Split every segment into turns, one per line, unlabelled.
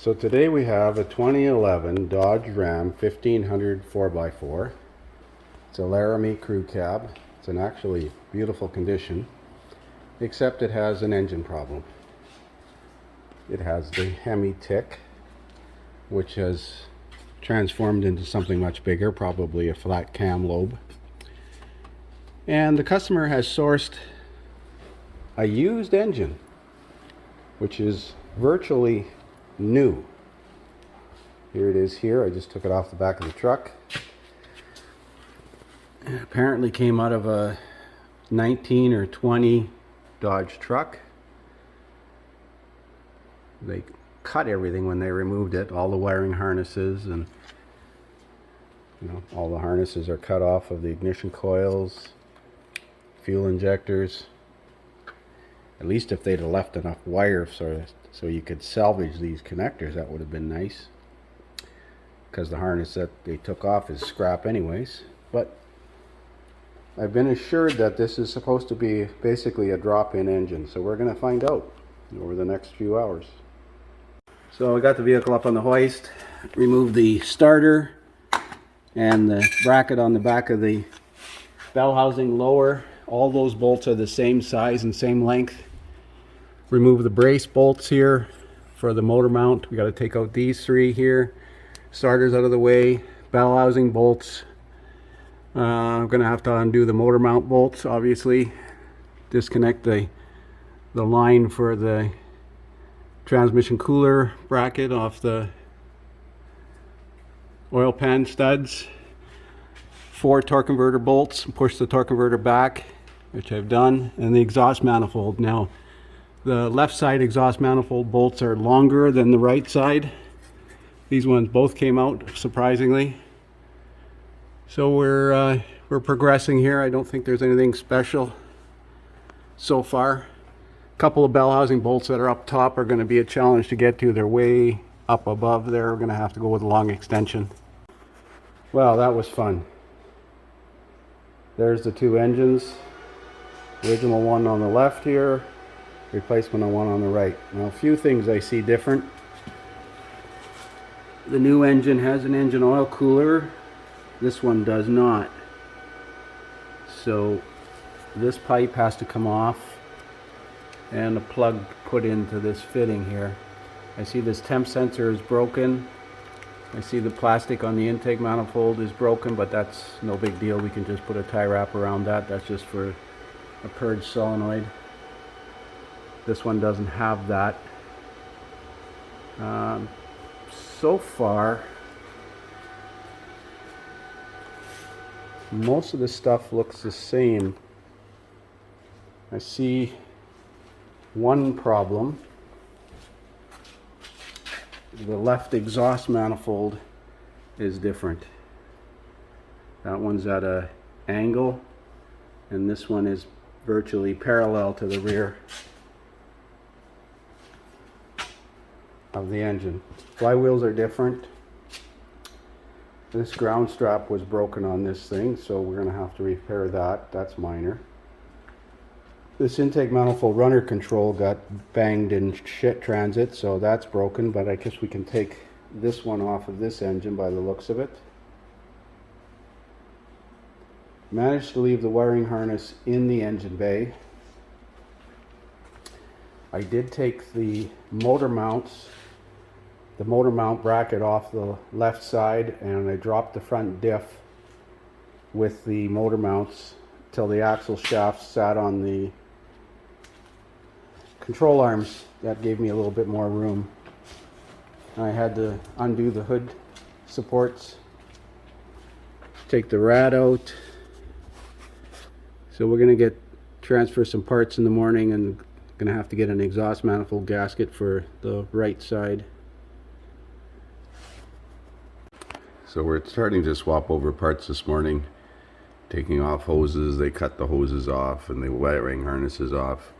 So today we have a 2011 Dodge Ram 1500 4x4. It's a Laramie crew cab. It's in actually beautiful condition, except it has an engine problem. It has the Hemi tick, which has transformed into something much bigger, probably a flat cam lobe. And the customer has sourced a used engine, which is virtually new. Here it is here. I just took it off the back of the truck. It apparently came out of a 19 or 20 Dodge truck. They cut everything when they removed it, all the wiring harnesses, and all the harnesses are cut off of the ignition coils, fuel injectors. At least if they'd have left enough wire so you could salvage these connectors, that would have been nice, because the harness that they took off is scrap anyways. But I've been assured that this is supposed to be basically a drop-in engine, so we're going to find out over the next few hours. So I got the vehicle up on the hoist, removed the starter and the bracket on the back of the bell housing lower. All those bolts are the same size and same length. Remove the brace bolts here for the motor mount. We got to take out these three here. Starters out of the way. Bell housing bolts. I'm going to have to undo the motor mount bolts, obviously. Disconnect the line for the transmission cooler bracket off the oil pan studs. 4 torque converter bolts. Push the torque converter back, which I've done, and the exhaust manifold. Now, the left side exhaust manifold bolts are longer than the right side. These ones both came out, surprisingly. So we're progressing here. I don't think there's anything special so far. A couple of bell housing bolts that are up top are going to be a challenge to get to. They're way up above there. We're going to have to go with a long extension. Well, that was fun. There's the two engines. Original one on the left here, replacement on one on the right. Now, a few things I see different. The new engine has an engine oil cooler. This one does not. So this pipe has to come off and a plug put into this fitting here. I see this temp sensor is broken. I see the plastic on the intake manifold is broken, but that's no big deal. We can just put a tie wrap around that. That's just for a purge solenoid. This one doesn't have that. So far, most of the stuff looks the same. I see one problem. The left exhaust manifold is different. That one's at an angle, and this one is virtually parallel to the rear of the engine. Flywheels are different. This ground strap was broken on this thing, so we're going to have to repair that. That's minor. This intake manifold runner control got banged in shit transit, so that's broken, but I guess we can take this one off of this engine by the looks of it. Managed to leave the wiring harness in the engine bay. I did take the motor mount bracket off the left side, and I dropped the front diff with the motor mounts till the axle shaft sat on the control arms. That gave me a little bit more room. I had to undo the hood supports, take the rad out. So we're going to transfer some parts in the morning, and going to have to get an exhaust manifold gasket for the right side. So we're starting to swap over parts this morning, taking off hoses. They cut the hoses off and the wiring harnesses off.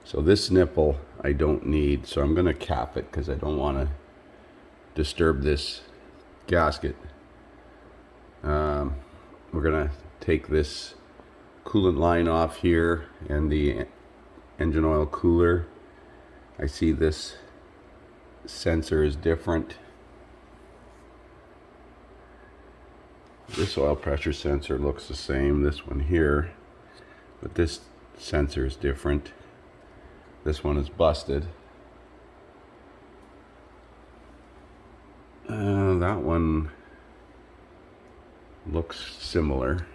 So this nipple I don't need, so I'm going to cap it because I don't want to disturb this gasket. We're going to take this coolant line off here and the engine oil cooler. I see this sensor is different. This oil pressure sensor looks the same, this one here, but this sensor is different. This one is busted. That one looks similar.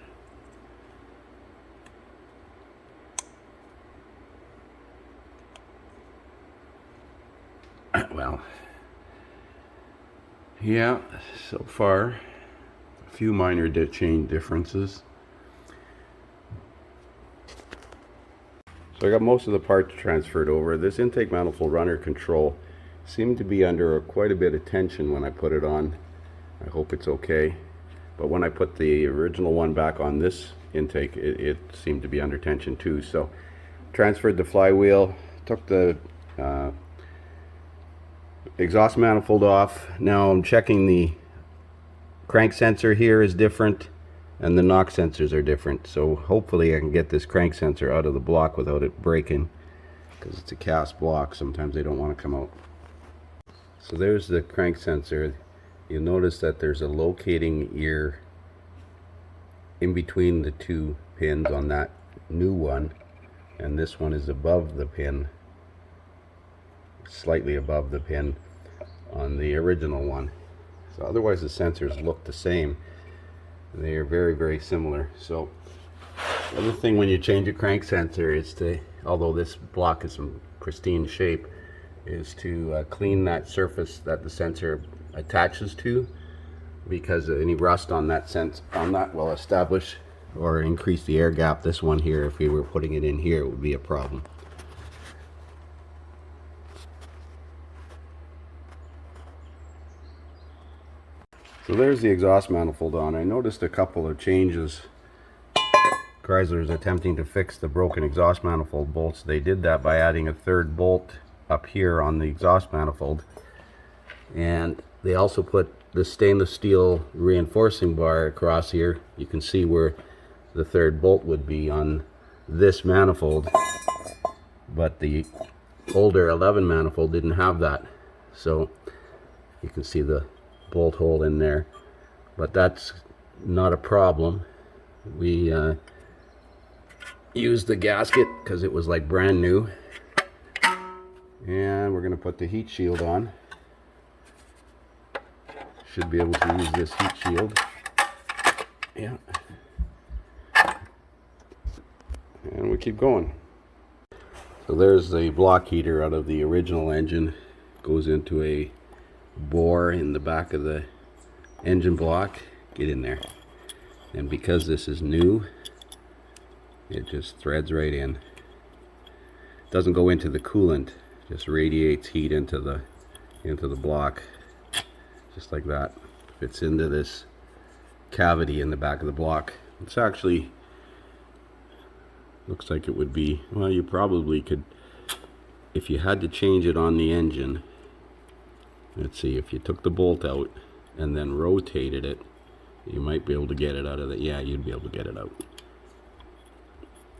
Well, yeah, so far a few minor chain differences. So I got most of the parts transferred over. This intake manifold runner control seemed to be under quite a bit of tension when I put it on. I hope it's okay. But when I put the original one back on this intake, it seemed to be under tension too. So transferred the flywheel, took the exhaust manifold off. Now I'm checking the crank sensor here is different and the knock sensors are different. So hopefully I can get this crank sensor out of the block without it breaking, because it's a cast block. Sometimes they don't want to come out. So there's the crank sensor. You'll notice that there's a locating ear in between the two pins on that new one, and this one is above the pin, slightly above the pin on the original one. So otherwise the sensors look the same. They are very, very similar. So the other thing when you change a crank sensor is to, although this block is in pristine shape, is to clean that surface that the sensor attaches to, because any rust on that will establish or increase the air gap. This one here, if we were putting it in here, it would be a problem. So there's the exhaust manifold on. I noticed a couple of changes. Chrysler's attempting to fix the broken exhaust manifold bolts. They did that by adding a third bolt up here on the exhaust manifold, and they also put the stainless steel reinforcing bar across here. You can see where the third bolt would be on this manifold, but the older 11 manifold didn't have that. So you can see the bolt hole in there, but that's not a problem. We used the gasket because it was like brand new, and we're going to put the heat shield on. Should be able to use this heat shield. Yeah, and we keep going. So there's the block heater out of the original engine. Goes into a bore in the back of the engine block. Get in there, and because this is new, it just threads right in. Doesn't go into the coolant, just radiates heat into the block, just like that. Fits into this cavity in the back of the block. It's actually looks like it would be, well, you probably could, if you had to change it on the engine. Let's see, if you took the bolt out and then rotated it, you might be able to get it out of the, yeah, you'd be able to get it out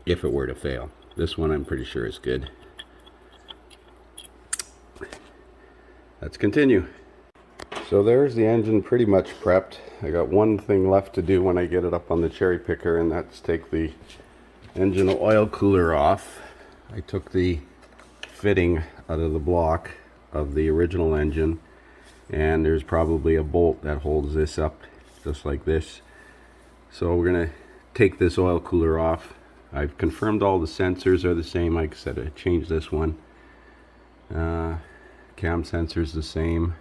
if it were to fail. This one I'm pretty sure is good. Let's continue. So there's the engine pretty much prepped. I got one thing left to do when I get it up on the cherry picker, and that's take the engine oil cooler off. I took the fitting out of the block of the original engine, and there's probably a bolt that holds this up just like this. So we're gonna take this oil cooler off. I've confirmed all the sensors are the same. Like I said, I changed this one. Cam sensor's the same.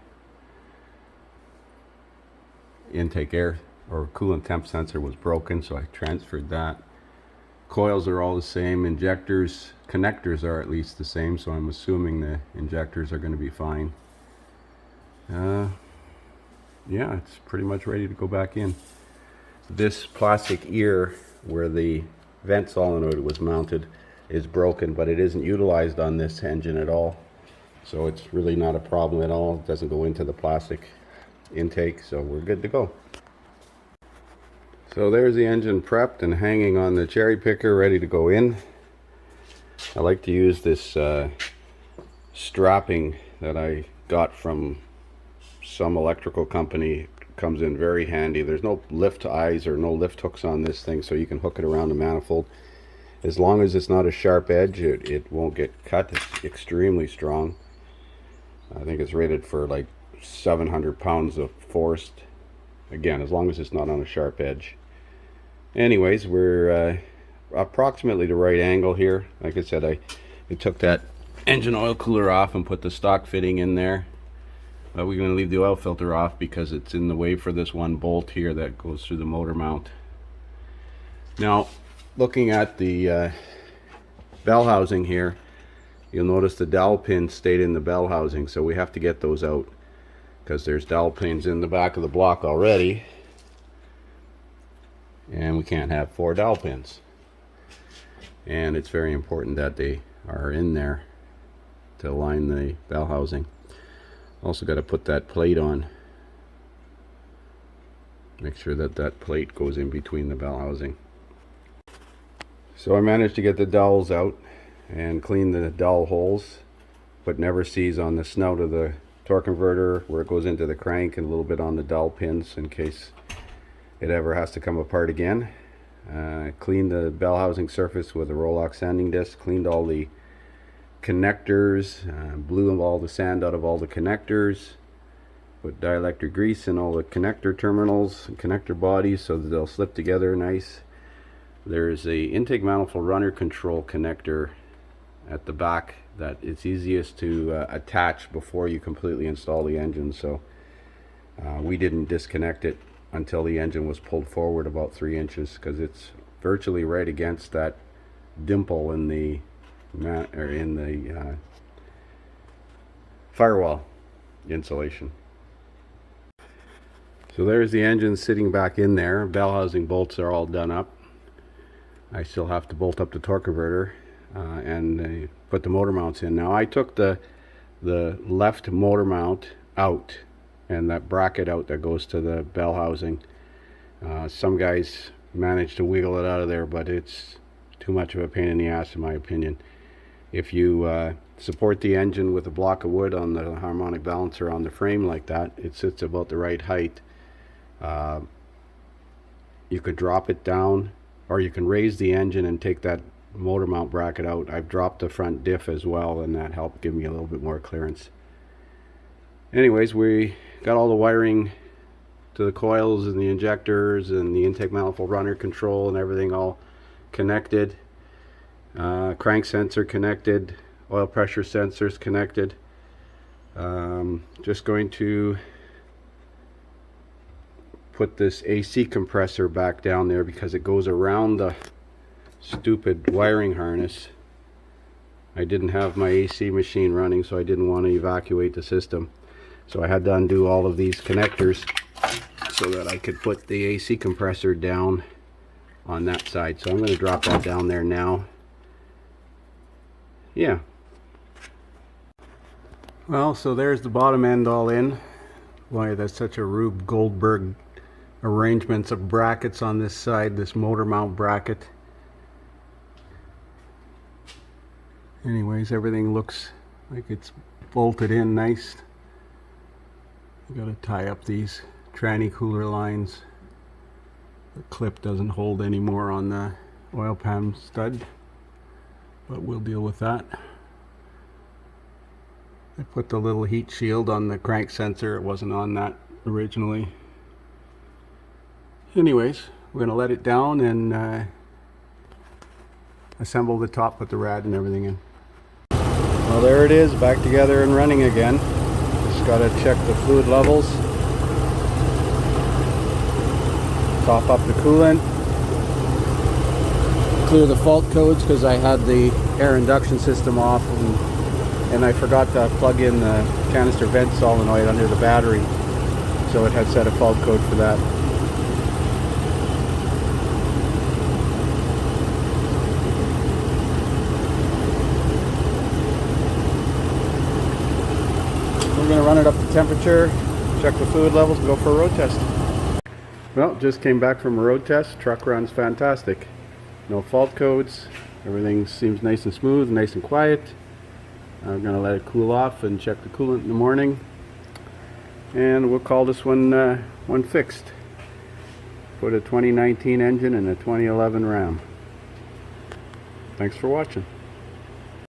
Intake air or coolant temp sensor was broken, so I transferred that. Coils are all the same. Injectors, connectors are at least the same, so I'm assuming the injectors are going to be fine. Yeah, it's pretty much ready to go back in. This plastic ear where the vent solenoid was mounted is broken, but it isn't utilized on this engine at all, so it's really not a problem at all. It doesn't go into the plastic intake, so we're good to go. So there's the engine prepped and hanging on the cherry picker, ready to go in. I like to use this strapping that I got from some electrical company comes in very handy. There's no lift eyes or no lift hooks on this thing, so you can hook it around the manifold. As long as it's not a sharp edge, it won't get cut. It's extremely strong. I think it's rated for like 700 pounds of force. Again, as long as it's not on a sharp edge. Anyways, we're approximately the right angle here. Like I said, I took that engine oil cooler off and put the stock fitting in there. But we're going to leave the oil filter off because it's in the way for this one bolt here that goes through the motor mount. Now, looking at the bell housing here, you'll notice the dowel pins stayed in the bell housing, so we have to get those out because there's dowel pins in the back of the block already, and we can't have 4 dowel pins. And it's very important that they are in there to align the bell housing. Also got to put that plate on. Make sure that that plate goes in between the bell housing. So I managed to get the dowels out and clean the dowel holes. Put never sees on the snout of the torque converter where it goes into the crank, and a little bit on the dowel pins in case it ever has to come apart again. Cleaned the bell housing surface with a Rolox sanding disc. Cleaned all the connectors, blew all the sand out of all the connectors, put dielectric grease in all the connector terminals and connector bodies so that they'll slip together nice. There's a intake manifold runner control connector at the back that it's easiest to attach before you completely install the engine, so we didn't disconnect it until the engine was pulled forward about 3 inches because it's virtually right against that dimple in the firewall insulation. So there's the engine sitting back in there. Bell housing bolts are all done up. I still have to bolt up the torque converter and put the motor mounts in. Now I took the left motor mount out and that bracket out that goes to the bell housing. Some guys manage to wiggle it out of there, but it's too much of a pain in the ass in my opinion. If you support the engine with a block of wood on the harmonic balancer on the frame like that, it sits about the right height. You could drop it down, or you can raise the engine and take that motor mount bracket out. I've dropped the front diff as well, and that helped give me a little bit more clearance. Anyways, we got all the wiring to the coils and the injectors and the intake manifold runner control and everything all connected. Crank sensor connected, oil pressure sensors connected. Just going to put this AC compressor back down there because it goes around the stupid wiring harness. I didn't have my AC machine running, so I didn't want to evacuate the system, so I had to undo all of these connectors so that I could put the AC compressor down on that side. So I'm going to drop that down there now. Yeah. Well, so there's the bottom end all in. Boy, that's such a Rube Goldberg arrangements of brackets on this side, this motor mount bracket. Anyways, everything looks like it's bolted in nice. You gotta tie up these tranny cooler lines. The clip doesn't hold anymore on the oil pan stud, but we'll deal with that. I put the little heat shield on the crank sensor. It wasn't on that originally. Anyways, we're going to let it down and assemble the top, put the rad and everything in. Well, there it is, back together and running again. Just got to check the fluid levels. Top up the coolant. Clear the fault codes because I had the air induction system off and I forgot to plug in the canister vent solenoid under the battery, so it had set a fault code for that. We're going to run it up to temperature, check the fluid levels, and go for a road test. Well, just came back from a road test. Truck runs fantastic. No fault codes. Everything seems nice and smooth, nice and quiet. I'm going to let it cool off and check the coolant in the morning. And we'll call this one fixed. Put a 2019 engine in a 2011 Ram. Thanks for watching.